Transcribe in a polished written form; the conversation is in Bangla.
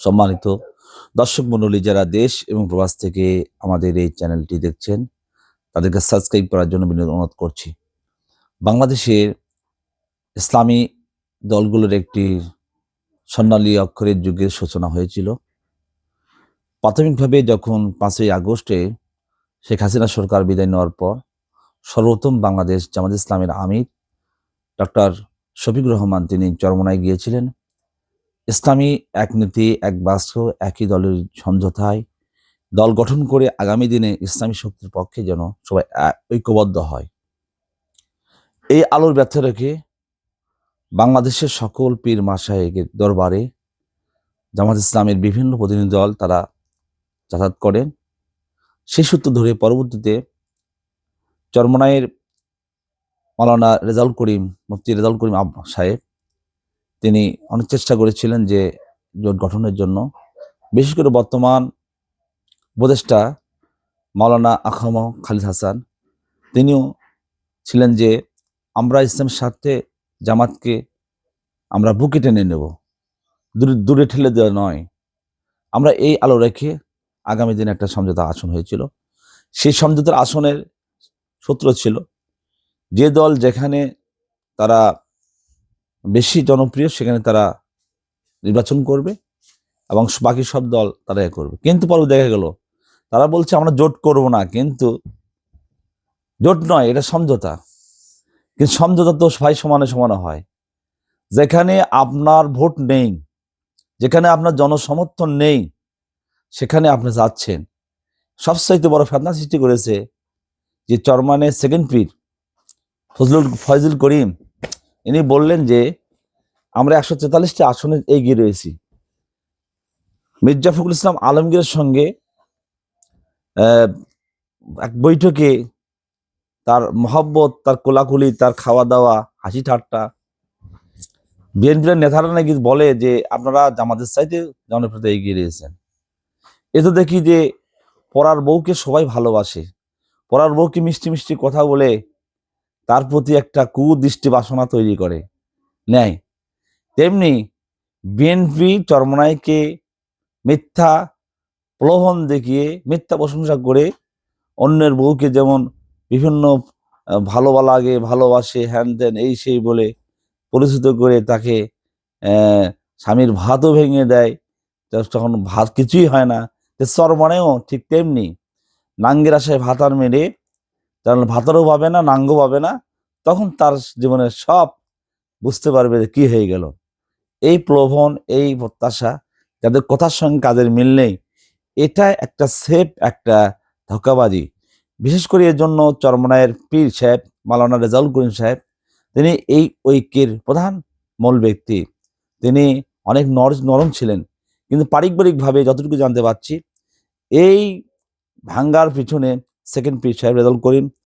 সম্মানিত দর্শক মণ্ডলী, যারা দেশ এবং প্রবাস থেকে আমাদের এই চ্যানেলটি দেখছেন, তাদেরকে সাবস্ক্রাইব করার জন্য বিনীত অনুরোধ করছি। বাংলাদেশের ইসলামী দলগুলোর একটি স্বর্ণালী অক্ষরের যুগের সূচনা হয়েছিল। প্রাথমিকভাবে যখন 5ই আগস্টে শেখ হাসিনা সরকার বিদায় নেওয়ার পর সর্বপ্রথম বাংলাদেশ জামাত ইসলামের আমির ডক্টর শফিকুর রহমান তিনি চরমোনাই গিয়েছিলেন। ইসলামী এক নীতি, এক বাক্স, একই দলের সমঝোতায় দল গঠন করে আগামী দিনে ইসলামী শক্তির পক্ষে যেন সবাই ঐক্যবদ্ধ হয়, এই আলোর ব্যর্থ রেখে বাংলাদেশের সকল পীর মাশায়েখের দরবারে জামাত ইসলামের বিভিন্ন প্রতিনিধি দল তারা যাতায়াত করেন। সেই সূত্র ধরে পরবর্তীতে চরমোনাইয়ের মাওলানা রেজাউল করিম, মুফতি রেজাউল করিম সাহেব তিনি অনেক চেষ্টা করেছিলেন যে জোট গঠনের জন্য। বিশেষ করে বর্তমান উপদেষ্টা মাওলানা আখম খালিদ হাসান তিনিও ছিলেন যে আমরা ইসলামের স্বার্থে জামাতকে আমরা বুকে টেনে নেব, দূরে ঠেলে দেওয়া নয়। আমরা এই আলো রেখে আগামী দিনে একটা সমঝোতা আসন হয়েছিল। সেই সমঝোতার আসনের সূত্র ছিল যে দল যেখানে তারা বেশি জনপ্রিয় সেখানে তারা নির্বাচন করবে এবং বাকি সব দল তারা করবে। কিন্তু পরে দেখা গেল তারা বলছে আমরা জোট করব না, কিন্তু জোট নয়, এটা সমঝোতা। কিন্তু সমঝোতা তো সবাই সমানে সমানে হয়। যেখানে আপনার ভোট নেই, যেখানে আপনার জনসমর্থন নেই, সেখানে আপনি যাচ্ছেন। সবচাইতে বড় ফেতনা সৃষ্টি করেছে যে চরমানের সেকেন্ড পীর ফয়জুল করিম, ইনি বললেন যে আমরা 143টি আসনে এগিয়ে রয়েছি। মির্জা ফখরুল ইসলাম আলমগীরের সঙ্গে এক বৈঠকে তার মহব্বত, তার কোলাকুলি, তার খাওয়া দাওয়া, হাসি ঠাট্টা, বিএনপির নেতারা নাকি বলে যে আপনারা জামাতের চাইতে জনপ্রিয়তা এগিয়ে রয়েছেন। এ তো দেখি যে পরার বউকে সবাই ভালোবাসে, পরার বউকে মিষ্টি মিষ্টি কথা বলে তার প্রতি একটা কুদৃষ্টি বাসনা তৈরি করে নেয়। তেমনি বিএনপি চরমোনাইকে মিথ্যা প্রলোভন দেখিয়ে, মিথ্যা প্রশংসা করে অন্যের বউকে যেমন বিভিন্ন ভালো লাগে, ভালোবাসে, হ্যান ত্যান এই সেই বলে পরিচিত করে তাকে স্বামীর ভাতও ভেঙে দেয়, তখন ভাত কিছুই হয় না। চরমোনাইও ঠিক তেমনি নাঙ্গের আশায় ভাত আর মেরে যখন ভাতারও পাবে না, নাঙ্গও পাবে না, তখন তার জীবনের সব বুঝতে পারবে যে কি হয়ে গেল। এই প্রলোভন, এই প্রত্যাশা, যাদের কথার সঙ্গে কাজের মিল নেই, এটা একটা সেফ একটা ধোঁকাবাজি। বিশেষ করে এর জন্য চরমোনাইয়ের পীর সাহেব মাওলানা রেজাউল করিম সাহেব তিনি এই ঐক্যের প্রধান মূল ব্যক্তি। তিনি অনেক নরম ছিলেন, কিন্তু পারিবারিকভাবে যতটুকু জানতে পারছি এই ভাঙ্গার পিছনে সেকেন্ড পীর সাহেব রেজাউল করিম